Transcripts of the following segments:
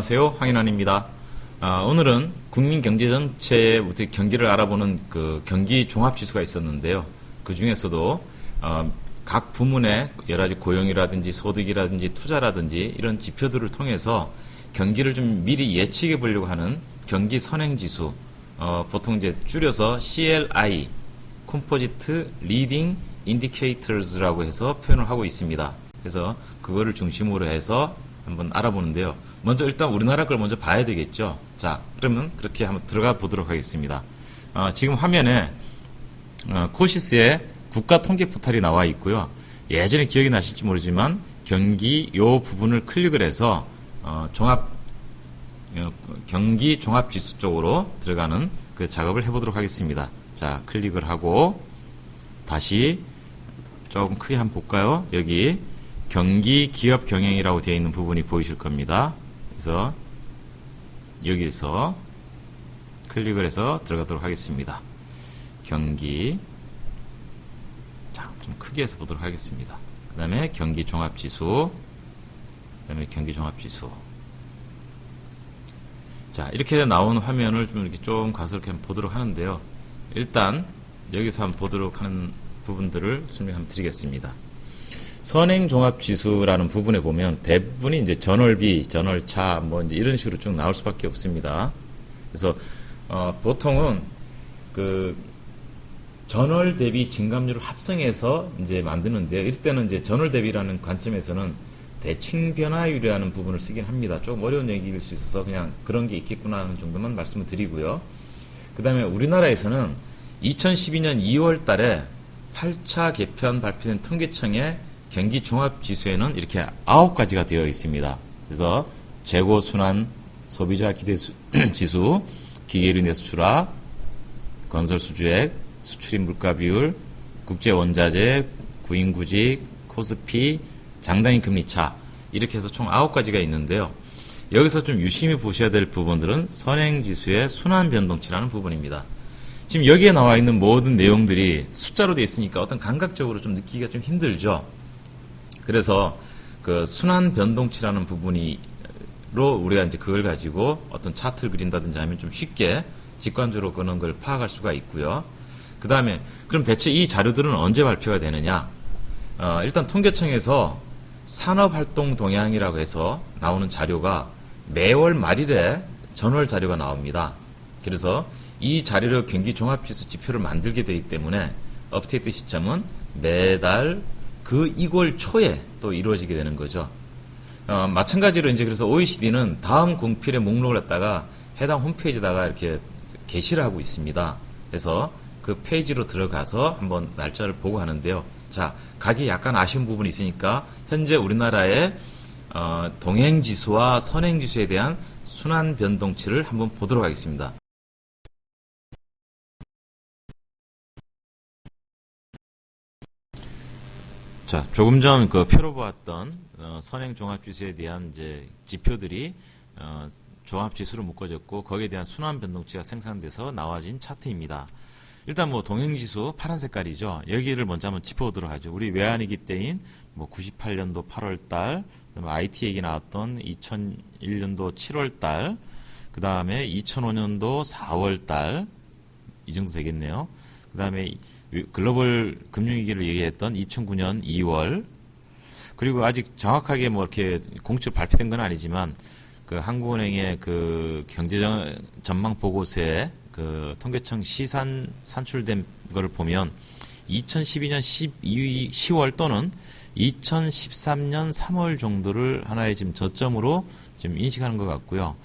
안녕하세요. 황인환입니다. 오늘은 국민 경제 전체의 경기를 알아보는 그 경기 종합지수가 있었는데요. 그 중에서도 각 부문의 여러 가지 고용이라든지 소득이라든지 투자라든지 이런 지표들을 통해서 경기를 좀 미리 예측해 보려고 하는 경기 선행지수, 보통 이제 줄여서 CLI, Composite Leading Indicators라고 해서 표현을 하고 있습니다. 그래서 그거를 중심으로 해서 한번 알아보는데요. 먼저 일단 우리나라 걸 먼저 봐야 되겠죠. 자, 그러면 그렇게 한번 들어가 보도록 하겠습니다. 지금 화면에 코시스의 국가통계 포탈이 나와 있고요. 예전에 기억이 나실지 모르지만 경기 요 부분을 클릭을 해서 경기 종합지수 쪽으로 들어가는 그 작업을 해보도록 하겠습니다. 자, 클릭을 하고 다시 조금 크게 한번 볼까요? 여기 경기 기업 경영이라고 되어 있는 부분이 보이실 겁니다. 그래서 여기서 클릭을 해서 들어가도록 하겠습니다. 경기, 자, 좀 크게 해서 보도록 하겠습니다. 그 다음에 경기 종합지수, 그 다음에 경기 종합지수. 자, 이렇게 나온 화면을 좀 이렇게 좀 가설게 한번 보도록 하는데요. 일단 여기서 한번 보도록 하는 부분들을 설명 한번 드리겠습니다. 선행종합지수라는 부분에 보면 대부분이 이제 전월비, 전월차 뭐 이제 이런 식으로 쭉 나올 수밖에 없습니다. 그래서 보통은 그 전월 대비 증감률을 합성해서 이제 만드는데요. 이럴 때는 이제 전월 대비라는 관점에서는 대칭 변화율이라는 부분을 쓰긴 합니다. 조금 어려운 얘기일 수 있어서 그냥 그런 게 있겠구나 하는 정도만 말씀을 드리고요. 그 다음에 우리나라에서는 2012년 2월 달에 8차 개편 발표된 통계청의 경기 종합지수에는 이렇게 9가지가 되어 있습니다. 그래서 재고 순환, 소비자 기대 지수, 기계류 내수출하, 건설 수주액, 수출입 물가 비율, 국제 원자재, 구인구직, 코스피, 장단위 금리 차, 이렇게 해서 총 9가지가 있는데요. 여기서 좀 유심히 보셔야 될 부분들은 선행지수의 순환 변동치라는 부분입니다. 지금 여기에 나와 있는 모든 내용들이 숫자로 되어 있으니까 어떤 감각적으로 좀 느끼기가 좀 힘들죠. 그래서 그 순환 변동치라는 부분으로 우리가 이제 그걸 가지고 어떤 차트를 그린다든지 하면 좀 쉽게 직관적으로 그런 걸 파악할 수가 있고요. 그 다음에 그럼 대체 이 자료들은 언제 발표가 되느냐? 일단 통계청에서 산업활동 동향이라고 해서 나오는 자료가 매월 말일에 전월 자료가 나옵니다. 그래서 이 자료로 경기 종합지수 지표를 만들게 되기 때문에 업데이트 시점은 매달 그 2월 초에 또 이루어지게 되는 거죠. 마찬가지로 이제 그래서 OECD는 다음 공필의 목록을 갖다가 해당 홈페이지에다가 이렇게 게시를 하고 있습니다. 그래서 그 페이지로 들어가서 한번 날짜를 보고 하는데요. 자, 가기 약간 아쉬운 부분이 있으니까 현재 우리나라의 동행지수와 선행지수에 대한 순환 변동치를 한번 보도록 하겠습니다. 자, 조금 전 그 표로 보았던 선행 종합지수에 대한 이제 지표들이 종합지수로 묶어졌고 거기에 대한 순환 변동치가 생산돼서 나와진 차트입니다. 일단 뭐 동행지수 파란 색깔이죠. 여기를 먼저 한번 짚어보도록 하죠. 우리 외환위기 때인 뭐 98년도 8월달, 그다음에 IT 얘기 나왔던 2001년도 7월달, 그 다음에 2005년도 4월달 이 정도 되겠네요. 그 다음에 글로벌 금융위기를 얘기했던 2009년 2월, 그리고 아직 정확하게 뭐 이렇게 공식으로 발표된 건 아니지만 그 한국은행의 그 경제 전망 보고서에 그 통계청 산출된 거를 보면 2012년 10월 또는 2013년 3월 정도를 하나의 지금 저점으로 지금 인식하는 것 같고요.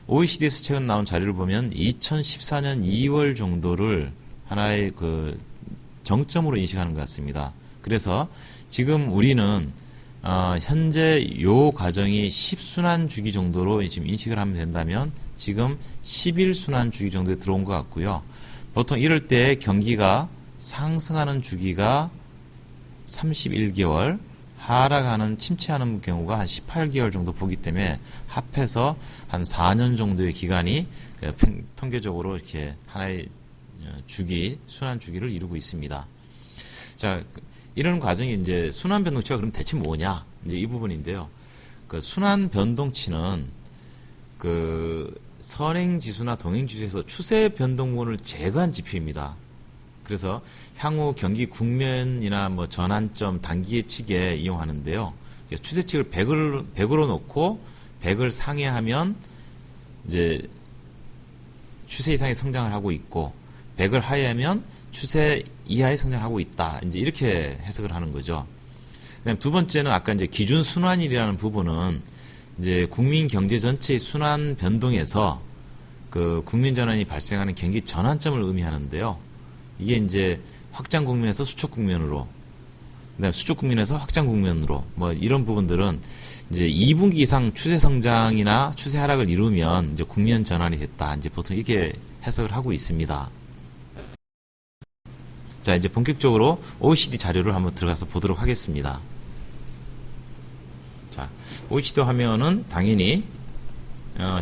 OECD에서 최근 나온 자료를 보면 2014년 2월 정도를 하나의 그 정점으로 인식하는 것 같습니다. 그래서 지금 우리는 현재 요 과정이 10순환 주기 정도로 지금 인식을 하면 된다면 지금 11순환 주기 정도에 들어온 것 같고요. 보통 이럴 때 경기가 상승하는 주기가 31개월, 하락하는 침체하는 경우가 한 18개월 정도 보기 때문에 합해서 한 4년 정도의 기간이 통계적으로 이렇게 하나의 주기, 순환 주기를 이루고 있습니다. 자, 이런 과정이 이제 순환 변동치가 그럼 대체 뭐냐? 이제 이 부분인데요. 그 순환 변동치는 그 선행지수나 동행지수에서 추세 변동분을 제거한 지표입니다. 그래서 향후 경기 국면이나 뭐 전환점 단기 예측에 이용하는데요. 추세칙을 100으로 놓고 100을 상회하면 이제 추세 이상의 성장을 하고 있고 100을 하회하면 추세 이하의 성장을 하고 있다. 이제 이렇게 해석을 하는 거죠. 그다음 두 번째는 아까 이제 기준 순환일이라는 부분은 이제 국민 경제 전체의 순환 변동에서 그 국민 전환이 발생하는 경기 전환점을 의미하는데요. 이게 이제 확장 국면에서 수축 국면으로, 그다음에 수축 국면에서 확장 국면으로, 뭐 이런 부분들은 이제 2분기 이상 추세 성장이나 추세 하락을 이루면 이제 국면 전환이 됐다. 이제 보통 이렇게 해석을 하고 있습니다. 자, 이제 본격적으로 OECD 자료를 한번 들어가서 보도록 하겠습니다. 자, OECD 화면은 당연히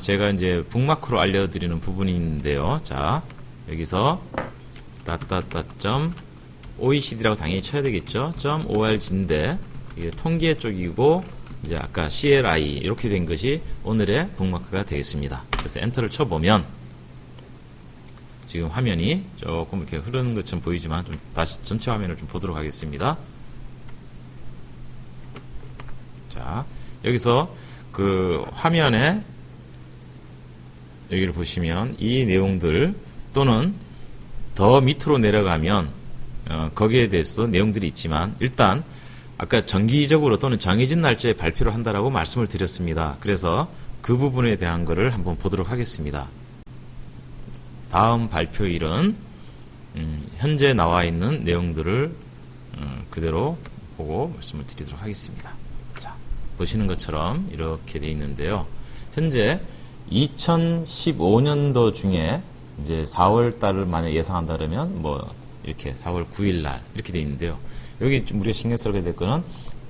제가 이제 북마크로 알려드리는 부분인데요. 자, 여기서 OECD라고 당연히 쳐야 되겠죠. .org인데 이게 통계 쪽이고 이제 아까 CLI 이렇게 된 것이 오늘의 북마크가 되겠습니다. 그래서 엔터를 쳐보면 지금 화면이 조금 이렇게 흐르는 것처럼 보이지만 좀 다시 전체 화면을 좀 보도록 하겠습니다. 자, 여기서 그 화면에 여기를 보시면 이 내용들 또는 더 밑으로 내려가면 거기에 대해서도 내용들이 있지만 일단 아까 정기적으로 또는 정해진 날짜에 발표를 한다라고 말씀을 드렸습니다. 그래서 그 부분에 대한 거를 한번 보도록 하겠습니다. 다음 발표일은 현재 나와 있는 내용들을 그대로 보고 말씀을 드리도록 하겠습니다. 자, 보시는 것처럼 이렇게 되어 있는데요. 현재 2015년도 중에 이제 4월 달을 만약 예상한다 그러면 뭐 이렇게 4월 9일 날 이렇게 되어 있는데요. 여기 좀 우리가 신경 써야 될 거는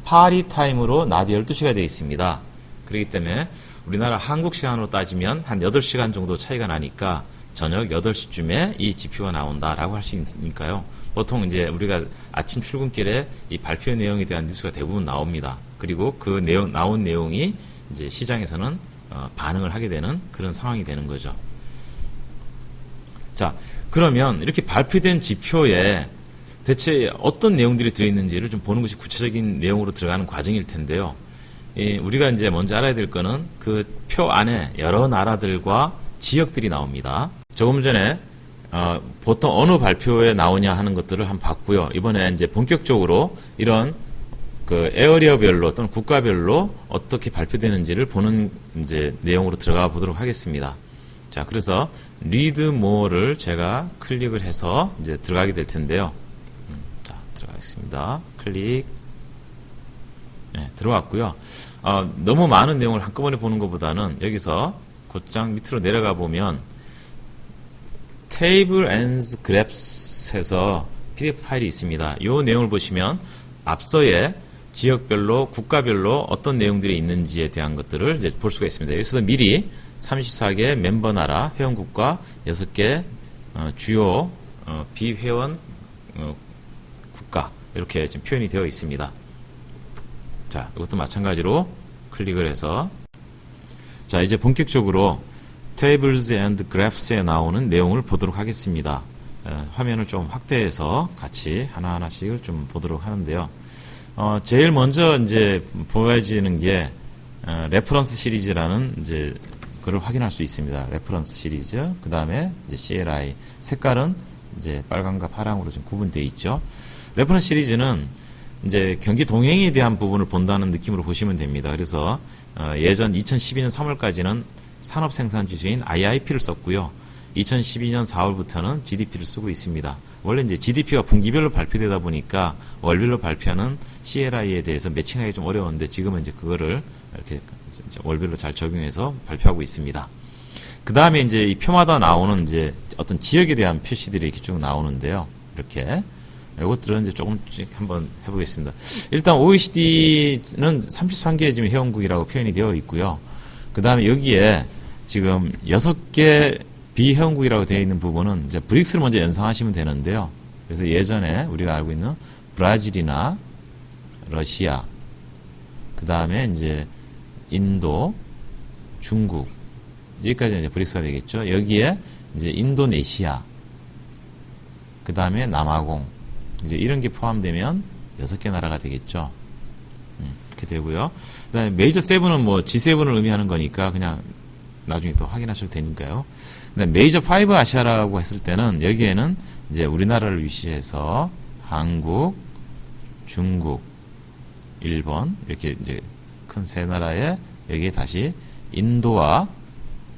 파리 타임으로 낮 12시가 되어 있습니다. 그렇기 때문에 우리나라 한국 시간으로 따지면 한 8시간 정도 차이가 나니까 저녁 8시쯤에 이 지표가 나온다라고 할 수 있으니까요. 보통 이제 우리가 아침 출근길에 이 발표 내용에 대한 뉴스가 대부분 나옵니다. 그리고 그 내용, 나온 내용이 이제 시장에서는 반응을 하게 되는 그런 상황이 되는 거죠. 자, 그러면 이렇게 발표된 지표에 대체 어떤 내용들이 들어있는지를 좀 보는 것이 구체적인 내용으로 들어가는 과정일 텐데요. 우리가 이제 먼저 알아야 될 거는 그 표 안에 여러 나라들과 지역들이 나옵니다. 조금 전에 보통 어느 발표에 나오냐 하는 것들을 한번 봤고요. 이번에 이제 본격적으로 이런 그 에어리어별로 또는 국가별로 어떻게 발표되는지를 보는 이제 내용으로 들어가 보도록 하겠습니다. 자, 그래서 리드 모어를 제가 클릭을 해서 이제 들어가게 될 텐데요. 자, 들어가겠습니다. 클릭. 네, 들어왔고요. 너무 많은 내용을 한꺼번에 보는 것보다는 여기서 곧장 밑으로 내려가 보면 Table and Graphs에서 PDF 파일이 있습니다. 이 내용을 보시면 앞서의 지역별로, 국가별로 어떤 내용들이 있는지에 대한 것들을 이제 볼 수가 있습니다. 여기서 미리 34개 멤버 나라, 회원국가 6개 주요 비회원 국가 이렇게 지금 표현이 되어 있습니다. 자, 이것도 마찬가지로 클릭을 해서 자, 이제 본격적으로 Tables and Graphs에 나오는 내용을 보도록 하겠습니다. 화면을 좀 확대해서 같이 하나하나씩을 좀 보도록 하는데요. 제일 먼저 이제 보여지는 게 레퍼런스 시리즈라는 이제 그걸 확인할 수 있습니다. 레퍼런스 시리즈. 그 다음에 이제 CLI 색깔은 이제 빨강과 파랑으로 좀 구분되어 있죠. 레퍼런스 시리즈는 이제 경기 동행에 대한 부분을 본다는 느낌으로 보시면 됩니다. 그래서 예전 2012년 3월까지는 산업생산지수인 IIP를 썼고요. 2012년 4월부터는 GDP를 쓰고 있습니다. 원래 이제 GDP가 분기별로 발표되다 보니까 월별로 발표하는 CLI에 대해서 매칭하기 좀 어려웠는데 지금은 이제 그거를 이렇게 월별로 잘 적용해서 발표하고 있습니다. 그 다음에 이제 이 표마다 나오는 이제 어떤 지역에 대한 표시들이 이렇게 쭉 나오는데요. 이렇게. 이것들은 이제 조금씩 한번 해보겠습니다. 일단 OECD는 33개 지금 회원국이라고 표현이 되어 있고요. 그 다음에 여기에 지금 6개 비회원국이라고 되어 있는 부분은 이제 브릭스를 먼저 연상하시면 되는데요. 그래서 예전에 우리가 알고 있는 브라질이나 러시아, 그 다음에 이제 인도, 중국, 여기까지 이제 브릭스가 되겠죠. 여기에 이제 인도네시아, 그 다음에 남아공, 이제 이런 게 포함되면 6개 나라가 되겠죠. 이렇게 되고요. 그 다음에 메이저 세븐은 뭐 G7을 의미하는 거니까 그냥 나중에 또 확인하셔도 되니까요. 그 다음에 메이저 5 아시아라고 했을 때는 여기에는 이제 우리나라를 위시해서 한국, 중국, 일본, 이렇게 이제 큰 세 나라에 여기에 다시 인도와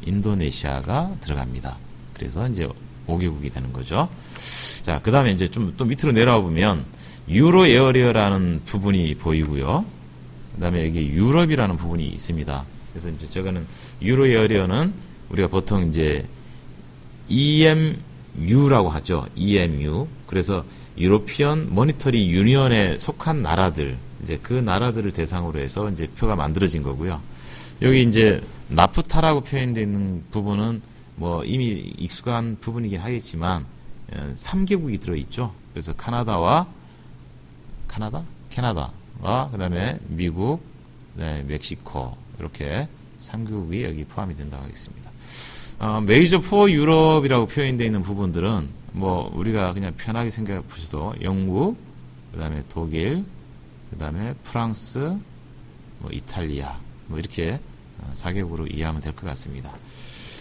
인도네시아가 들어갑니다. 그래서 이제 5개국이 되는 거죠. 자, 그 다음에 이제 좀 또 밑으로 내려와 보면 유로 에어리어라는 부분이 보이고요. 그 다음에 여기 유럽이라는 부분이 있습니다. 그래서 이제 저거는 유로 에어리어는 우리가 보통 이제 EMU라고 하죠. EMU. 그래서 유로피언 모니터리 유니언에 속한 나라들, 이제 그 나라들을 대상으로 해서 이제 표가 만들어진 거고요. 여기 이제 나프타라고 표현되어 있는 부분은 뭐 이미 익숙한 부분이긴 하겠지만 3개국이 들어있죠. 그래서 캐나다와 그다음에 미국, 그다음에 멕시코 이렇게 3개국이 여기 포함이 된다고 하겠습니다. 메이저 4 유럽이라고 표현되어 있는 부분들은 뭐 우리가 그냥 편하게 생각해 보셔도 영국, 그다음에 독일, 그다음에 프랑스, 뭐 이탈리아, 뭐 이렇게 4개국으로 이해하면 될 것 같습니다.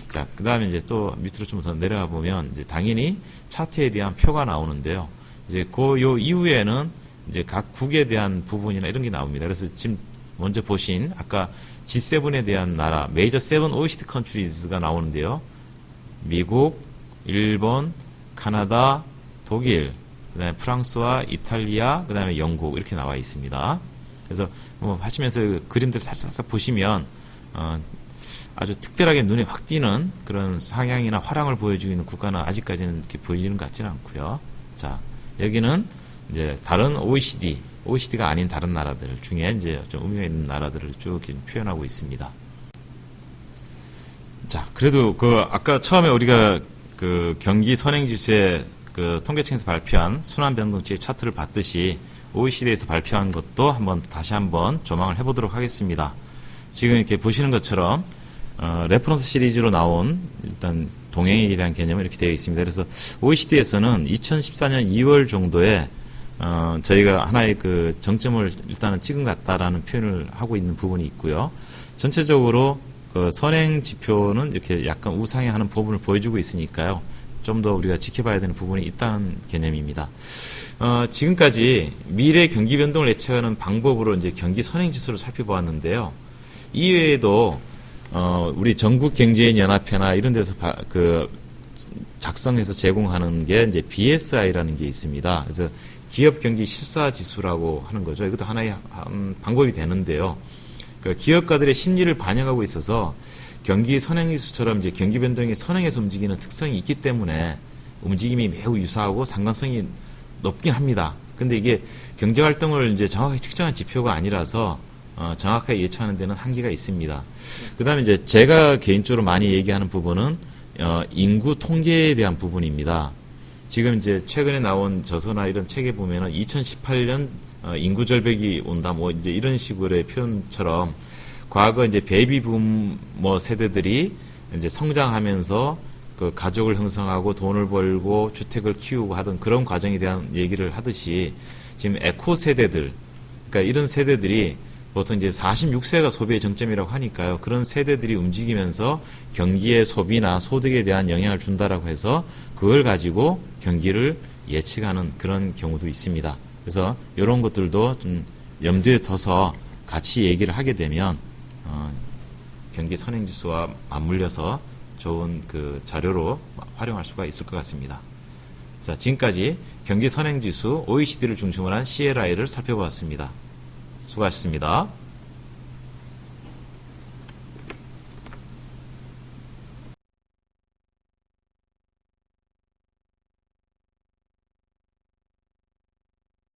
자, 그 다음에 이제 또 밑으로 좀 더 내려가 보면 이제 당연히 차트에 대한 표가 나오는데요. 이제 요 이후에는 이제 각 국에 대한 부분이나 이런 게 나옵니다. 그래서 지금 먼저 보신 아까 G7에 대한 나라, 메이저 7 OECD 컨트리즈가 나오는데요. 미국, 일본, 카나다, 독일, 그다음에 프랑스와 이탈리아, 그다음에 영국 이렇게 나와 있습니다. 그래서 뭐 하시면서 그림들 살짝 보시면 아주 특별하게 눈에 확 띄는 그런 상향이나 화랑을 보여주고 있는 국가는 아직까지는 이렇게 보이는 것 같지는 않고요. 자, 여기는 이제 다른 OECD가 아닌 다른 나라들 중에 이제 좀 의미가 있는 나라들을 쭉 표현하고 있습니다. 자, 그래도 아까 처음에 우리가 경기 선행지수의 통계청에서 발표한 순환 변동치의 차트를 봤듯이 OECD에서 발표한 것도 다시 한번 조망을 해보도록 하겠습니다. 지금 이렇게 보시는 것처럼 레퍼런스 시리즈로 나온 일단 동행에 대한 개념은 이렇게 되어 있습니다. 그래서 OECD에서는 2014년 2월 정도에 저희가 하나의 정점을 일단은 찍은 것 같다라는 표현을 하고 있는 부분이 있고요. 전체적으로 선행 지표는 이렇게 약간 우상향하는 부분을 보여주고 있으니까요. 좀 더 우리가 지켜봐야 되는 부분이 있다는 개념입니다. 지금까지 미래 경기 변동을 예측하는 방법으로 이제 경기 선행 지수를 살펴보았는데요. 이외에도 우리 전국 경제인 연합회나 이런 데서 작성해서 제공하는 게 이제 BSI라는 게 있습니다. 그래서 기업 경기 실사 지수라고 하는 거죠. 이것도 하나의 방법이 되는데요. 기업가들의 심리를 반영하고 있어서 경기 선행지수처럼 이제 경기 변동이 선행해서 움직이는 특성이 있기 때문에 움직임이 매우 유사하고 상관성이 높긴 합니다. 근데 이게 경제 활동을 이제 정확하게 측정한 지표가 아니라서 정확하게 예측하는 데는 한계가 있습니다. 그 다음에 이제 제가 개인적으로 많이 얘기하는 부분은 인구 통계에 대한 부분입니다. 지금 이제 최근에 나온 저서나 이런 책에 보면은 2018년 인구 절벽이 온다 뭐 이제 이런 식으로의 표현처럼 과거 이제 베이비붐 세대들이 이제 성장하면서 가족을 형성하고 돈을 벌고 주택을 키우고 하던 그런 과정에 대한 얘기를 하듯이 지금 에코 세대들, 그러니까 이런 세대들이 보통 이제 46세가 소비의 정점이라고 하니까요. 그런 세대들이 움직이면서 경기의 소비나 소득에 대한 영향을 준다라고 해서 그걸 가지고 경기를 예측하는 그런 경우도 있습니다. 그래서 이런 것들도 좀 염두에 둬서 같이 얘기를 하게 되면 경기 선행지수와 맞물려서 좋은 자료로 활용할 수가 있을 것 같습니다. 자, 지금까지 경기 선행지수 OECD를 중심으로 한 CLI를 살펴보았습니다. 수고하셨습니다.